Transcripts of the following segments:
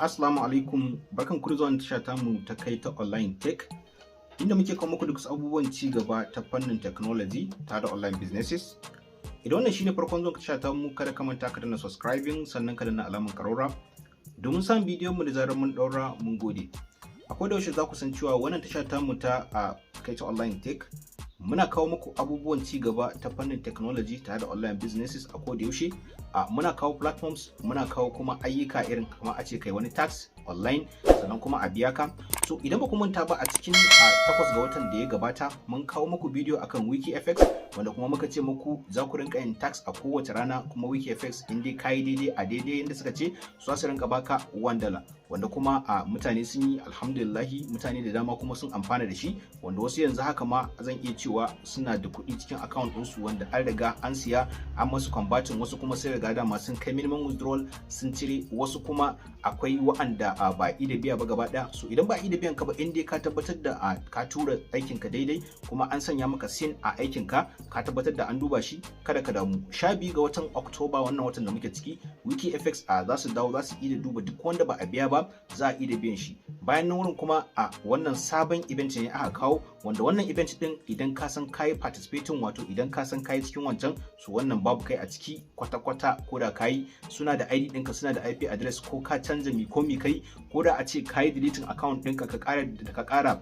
Assalamu alaikum, barkan ku da zuwa tasha tamu ta kai ta online tech, inda muke kawo muku duk abubuwan ci gaba ta fannin technology tare da online businesses. Idan wannan shine farkon zuwa tasha tamu, kada ka manta ka danna subscribing sannan ka danna alamar karora domin samun bidiyon mu da zarar mun daura. Mun gode. Akwai da yaushe za ku san cewa wannan tasha tamu ta kai ta online tech muna kawo muku abubuwan ci gaba ta fannin technology tare da online businesses a koda yaushe. Muna kawo platforms, muna kawo kuma ayyuka irin kamar a ce kai wani tax online sannan kuma a biya ka. So idan ba ku manta ba, a cikin 8 ga watan da ya gabata mun kawo muku bidiyo akan WikiFX, wanda kuma muka ce muku za ku rinka yin tax a kowace rana, kuma WikiFX in dai kayi daidai a daidai yadda suka ce su su rinka baka $1, wanda kuma mutane sun yi alhamdulillahi, mutane da dama kuma sun amfana da shi, wanda wasu yanzu haka ma zan iya cewa suna da kuɗi cikin account ɗinsu wanda an riga an siya an masu converting, wasu kuma sai riga dama sun kai minimum withdrawal sun cire, wasu kuma akwai wa'anda ba da biya ba gaba ɗaya. So idan ba da biyan ka ba, in dai ka tabbatar da ka tura aikin ka daidai kuma an sanya maka sin a aikin ka tabbatar da an duba shi, kada ka damu. 12 ga watan Oktoba, wannan watan da muke ciki, WikiFX za su dawo, za su iya duba duk wanda ba a biya ba, za a iya biyan shi. Bayan nan wurin kuma wannan sabon event ne aka kawo, wanda wannan event din idan ka san kayi participating, wato idan ka san kayi cikin wancan, so wannan babu kai a ciki kwata-kwata. Ko da kayi, suna da ID ɗinka, suna da IP address, ko ka canza mi ko mi kai, ko da a ce kayi deleting account ɗinka ka ƙara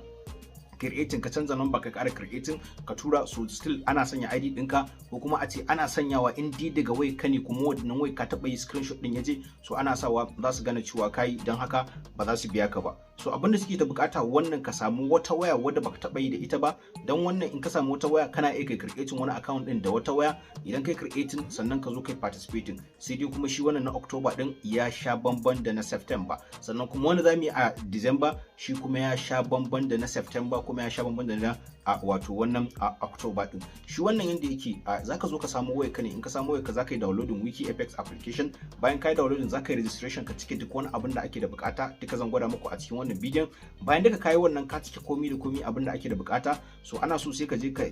creating, ka canza number ka ƙara creating ka tura, so still ana sanya ID ɗinka, ko kuma a ce ana sanyawa in dai daga wai ka ne kuma wannan wai ka taɓa yi screenshot ɗin yaje, so ana sawa za su gane cewa kayi, don haka ba za su biya ka ba. So abin da suke da bukata wannan ka samu wata waya wadda baka taɓa yi da ita ba, don wannan in ka samu wata waya kana iya kai creating wani account ɗin da wata waya. Idan kai creating sannan ka zo kai participating, sai dai kuma shi wannan na October ɗin ya sha bamban da na September, sannan kuma wani zamu yi a December shi kuma ya sha bamban da na September, kuma ya sha bamban da na wato wannan October din. Shi wannan yanda yake, zaka zo ka samu wayarka ne, in ka samu wayarka zaka yi downloading WikiFX application. Bayan ka yi downloading zaka yi registration, ka cike duk wani abin da ake da bukata, duka zan gwada muku a cikin wannan bidiyon. Bayan duka kayi wannan, ka cike komi da komi abin da ake da bukata, so ana so sai ka je ka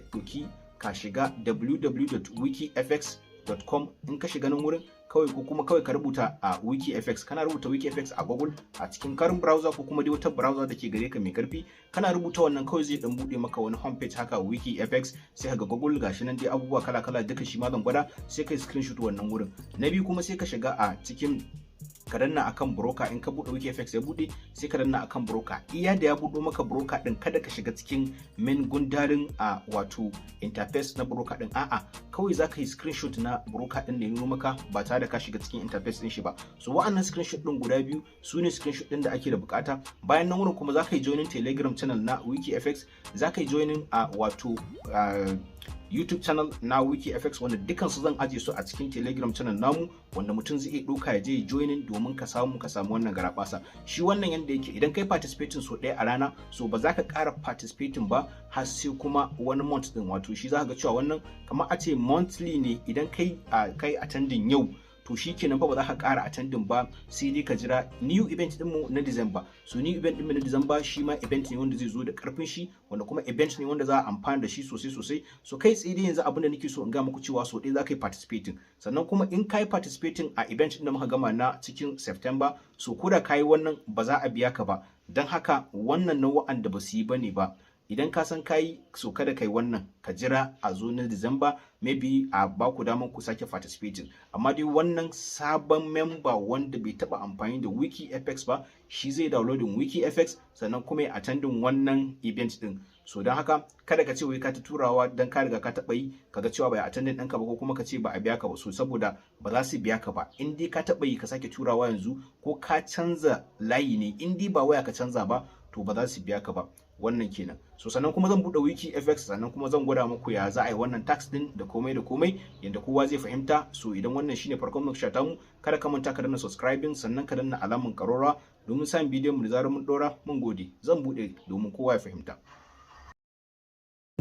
shiga www.wikifx.com. in ka shiga nan wurin kawai, ko kuma kawai ka rubuta WikiFX, kana rubuta WikiFX a Google a cikin karin browser, ko kuma dai wata browser da ke gare ka mai karfi, kana rubuta wannan kawai zai dan bude maka wani homepage haka WikiFX, sai ka ga Google gashi nan dai abubuwa kala-kala, duka shi ma zan gwada, sai kai screenshot wannan wurin. Na biyu kuma sai ka shiga a cikin ka danna akan broker. In ka bude WikiFX ya bude, sai ka danna akan broker. Iya da ya budo maka broker din, kada ka shiga cikin main gundarin wato interface na broker din, a'a kawai zaka yi screenshot na broker din da ya nuno maka ba tare da ka shiga cikin interface din shi ba. So wa'annan screenshot din guda biyu su ne screenshot din da ake da bukata. Bayan nan wurin kuma zaka yi joining Telegram channel na WikiFX, zaka yi joining wato YouTube channel na WikiFX, wanda dukansu zan ajiye su a cikin Telegram channel namu, wanda mutum zai iya ɗauka ya je joining domin ka samu wannan garabasa. Shi wannan yanda yake, idan kai participating so ɗaya a rana, so ba za ka ƙara participating ba har sai kuma wani month din, wato shi za ka ga cewa wannan kamar a ce monthly ne. Idan kai attending yau, to shi kenan fa ba za ka ƙara attending ba, sai dai ka jira new event din mu na December. So new event din mu na December shi ma event ne wanda zai zo da karfin shi, wanda kuma event ne wanda za a amfana da shi sosai. So kai tsaye dai yanzu abin da nake so in ga muku cewa so dai za ka yi participating, sannan kuma in ka yi participating a event din da muka gama na cikin September, so ko da ka yi wannan ba za a biya ka ba. Don haka wannan na wa'anda ba su yi bane ba, idan ka san kayi, so kada kai wannan, ka jira a zo na December, maybe a ba ku damar ku sake participating. Amma dai wannan sabon member wanda bai taba amfani da WikiFX ba, shi zai downloading WikiFX sannan kuma ya attending wannan event din. So don haka kada ka ce wai ka ta turawa dan ka riga ka taba yi, kaga cewa bai attending ɗinka ba, ko kuma ka ce ba a biya ka ba, so saboda ba za su biya ka ba. In dai ka taba yi ka sake turawa yanzu, ko ka canza layi ne, in dai ba waya ka canza ba, to ba za su biya ka ba. Wannan kenan. So sannan kuma zan bude WikiFX, sannan kuma zan gwada muku ya za a yi wannan tax din da komai yanda kowa zai fahimta. So idan wannan shine farkon muka shata mu, kada ka manta ka danna subscribing sannan ka danna alamun karora domin samun bidiyon mu da zarar mun dora. Mun gode. Zan bude domin kowa ya fahimta.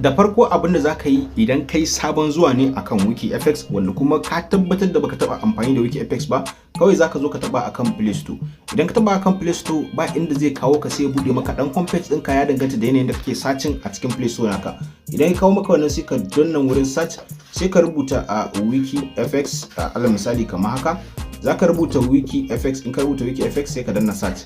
Da farko abin da zaka yi idan kai sabon zuwa ne akan WikiFX, wanda kuma ka tabbatar da baka taba amfani da WikiFX ba, kawai zaka zo ka taba akan Play Store. Idan ka taba akan Play Store, ba inda zai kawo ka sai ya bude maka dan homepage ɗinka, ya danganta da yanayin da kake searching a cikin Play Store naka. Idan ya kawo maka wannan sai ka danna wurin search, sai ka rubuta a WikiFX alal misali kamar haka. Zaka rubuta WikiFX, in ka rubuta WikiFX sai ka danna search.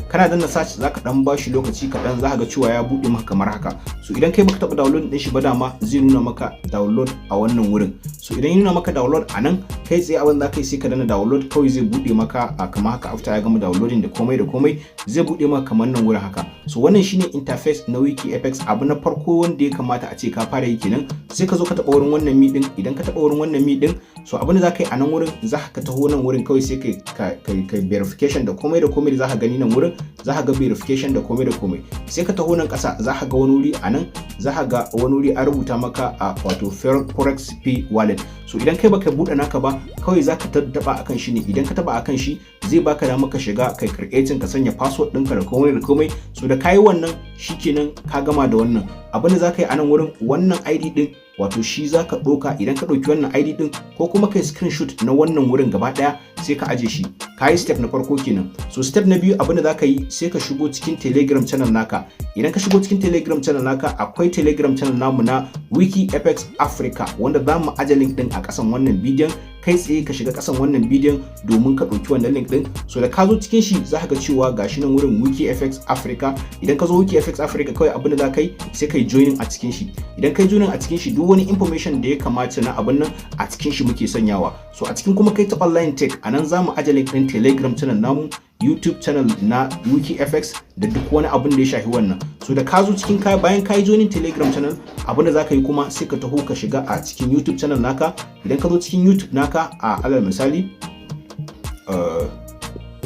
Kana danna search zaka dan bashi lokaci kaɗan, za ka ga cewa ya buɗe maka kamar haka. So idan kai baka taɓa download ɗin shi ba dama zai nuna maka download a wannan wurin. So idan ya nuna maka download a nan, kai tsaye abin da kai sai ka danna download, kawai zai buɗe maka kamar haka. After ya gama downloading da komai zai buɗe maka kamar nan wurin haka. So wannan shine interface na WikiFX. Abu na farko wanda ya kamata a ce ka fara yi kenan. Sai ka zo ka taɓa wurin wannan mi ɗin. Idan ka taɓa wurin wannan mi ɗin, so abin da za ka yi a nan wurin, za ka taho nan wurin kawai sai kai verification da komai da za ka gani nan wurin. Za ka ga verification da komai sai ka taho nan ƙasa, za ka ga wani wuri a nan, za ka ga wani wuri an rubuta maka a wato Forex P wallet. So idan kai baka buɗe naka ba, kawai za ka taɓa akan shi ne. Idan ka taɓa akan shi zai baka da maka shiga kai creating, ka sanya password ɗinka da komai. So da kayi wannan shikenan ka gama da wannan. Abin da za ka yi a nan wurin, wannan ID ɗin wato shi za ka ɗauka. Idan ka ɗauki wannan ID ɗin ko kuma kai screenshot na wannan wurin gaba ɗaya sai ka aje shi. Ka yi step na farko kenan. So step na biyu abin da za ka yi sai ka shigo cikin Telegram channel naka. Idan ka shigo cikin Telegram channel naka, akwai Telegram channel namu na WikiFX Africa wanda za mu aje link ɗin a ƙasan wannan bidiyon. Kai tsaye ka shiga ƙasan wannan bidiyon domin ka ɗauki wannan link ɗin. So da ka zo cikin shi za ka ga cewa gashi nan wurin WikiFX Africa. Idan ka zo WikiFX Africa, kawai abin da za ka yi sai ka yi joining a cikin shi. Idan ka yi joining a cikin shi, duk wani information da ya kamata na abin nan a cikin shi muke sanyawa. So a cikin kuma kai ta online tech, a nan za mu aje link ɗin Telegram channel namu, YouTube channel na WikiFX da duk wani abin da ya shafi wannan. So da ka zo cikin bayan ka yi joining Telegram channel, abin da za ka yi kuma sai ka taho ka shiga a cikin YouTube channel naka. Idan ka zo cikin YouTube naka a alal misali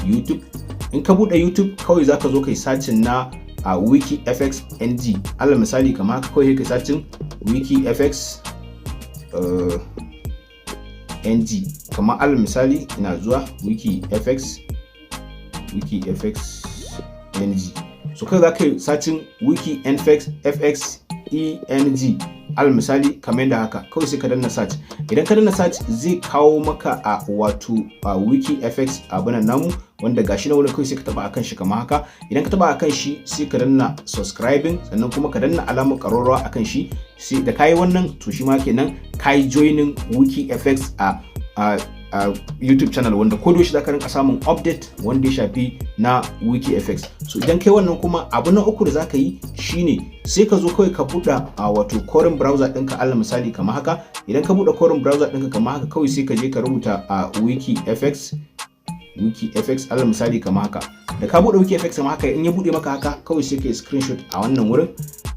YouTube, in ka buɗe YouTube kawai za ka zo kai sacin na WikiFX NG. Alal misali kamar haka, kawai kai sacin WikiFX NG. Kamar alal misali ina zuwa WikiFX NG. So kai za ka yi sacin WikiFX ENG. Alal misali kamar yadda haka, kawai sai ka danna search. Idan ka danna search zai kawo maka a wato WikiFX abunan namu, wanda gashi na wurin kawai sai ka taba akan shi kamar haka. Idan ka taba akan shi sai ka danna subscribing, sannan kuma ka danna alamar ƙararrawa akan shi. Sai da kayi wannan to shi ma kenan kayi joining WikiFX a YouTube channel, wanda ko da yaushe zaka rinka samun update wanda ya shafi na WikiFX. So idan kai wannan kuma, abu na uku da zaka yi shine sai ka zo kawai ka buɗe wato Chrome browser ɗinka alal misali kamar haka. Idan ka buɗe Chrome browser ɗinka kamar haka, kawai sai ka je ka rubuta WikiFX alal misali kamar haka. Da ka buɗe WikiFX kamar haka, in ya buɗe maka haka, kawai sai ka yi screenshot a wannan wurin.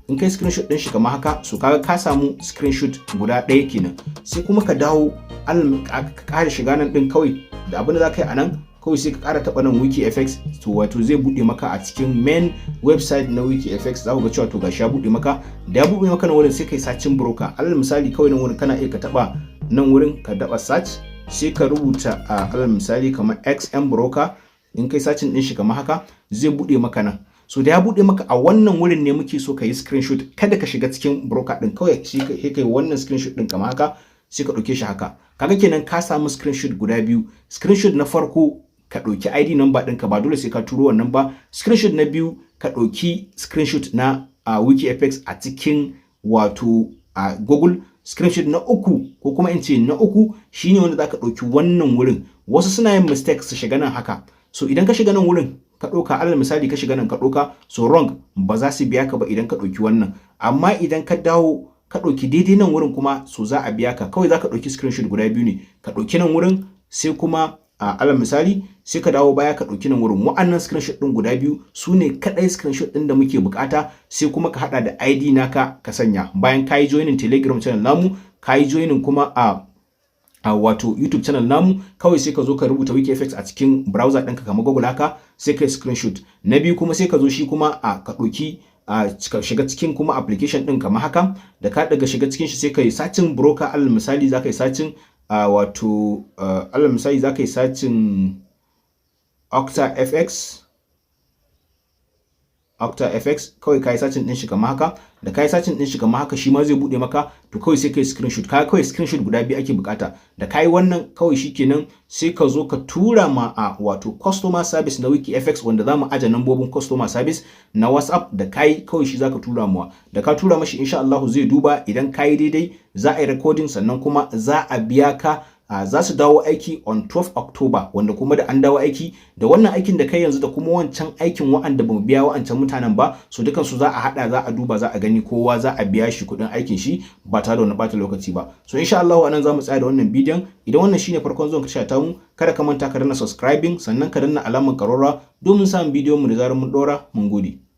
In kai screenshot ɗin shi kamar haka, so kaga ka samu screenshot guda ɗaya kenan. Sai kuma ka dawo ka ƙara shiga nan ɗin, kawai da abin da za ka yi a nan, kawai sai ka ƙara taɓa nan WikiFX, to wato zai buɗe maka a cikin main website na WikiFX. Za ku ga cewa to gashi ya buɗe maka. Da ya buɗe maka nan wurin sai kai sacin broker. Alal misali kawai nan wurin kana iya ka taɓa nan wurin ka daɓa search, sai ka rubuta alal misali kamar XM broker. In kai sacin ɗin shi kamar haka, zai buɗe maka nan. So da ya buɗe maka a wannan wurin ne muke so ka yi screenshot. Kada ka shiga cikin broker ɗin, kawai shi kai wannan screenshot ɗin kamar haka, sai ka ɗauke shi haka. Kaga kenan ka samu screenshot guda biyu. Screenshot na farko ka ɗauki ID number ɗinka, ba dole sai ka turo wannan ba. Screenshot na biyu ka ɗauki screenshot na WikiFX a cikin wato Google. Screenshot na uku ko kuma in ce na uku shine wanda zaka ɗauki wannan wurin. Wasu suna yin mistake su shiga nan haka. So idan ka shiga nan wurin ka ɗauka, alal misali ka shiga nan ka ɗauka, so wrong, ba za su biya ka ba idan ka ɗauki wannan. Amma idan ka dawo ka ɗauki daidai nan wurin kuma, so za a biya ka. Kawai za ka ɗauki screenshot guda biyu ne. Ka ɗauki nan wurin, sai kuma alal misali sai ka dawo baya ka ɗauki nan wurin. Wa'annan screenshot ɗin guda biyu su ne kaɗai screenshot ɗin da muke buƙata. Sai kuma ka haɗa da ID naka ka sanya. Bayan ka yi joining Telegram channel namu, ka yi joining kuma a wato YouTube channel namu, kawai sai ka zo ka rubuta WikiFX a cikin browser ɗinka kamar Google haka, sai ka yi screenshot. Na biyu kuma sai ka zo shi kuma ka ɗauki ka shiga cikin kuma application ɗin kamar haka. Da ka daga shiga cikin shi sai ka yi sacin broker. Alal misali za ka yi sacin wato alal misali za ka yi sacin OctaFX. Kawai ka yi sacin ɗin shi kamar haka. da kai searching din shi kamar haka shi ma zai bude maka, to kawai sai kai screenshot. Kawai screenshot guda biyu ake bukata. Da kai wannan kawai shikenan sai ka zo ka tura ma a wato customer service na WikiFX wanda zamu aje nambobin customer service na WhatsApp. Da kai kawai shi zaka tura mu, da ka tura mashi insha Allah zai duba, idan kai daidai za a yi recording sannan kuma za a biya ka. Za su dawo aiki on 12 October, wanda kuma da an dawo aiki da wannan aikin da kai yanzu da kuma wancan aikin wa'anda bamu biya wa'ancan mutanen ba, so dukan su za a hada, za a duba, za a gani kowa za a biya shi kudin aikin shi ba tare da wani bata lokaci ba. So insha Allah anan zamu tsaya da wannan bidiyon. Idan wannan shine farkon zuwan ka ta mu, kada ka manta ka danna subscribing sannan ka danna alamar karora domin samun bidiyon mu da zarar mun dora. Mun gode.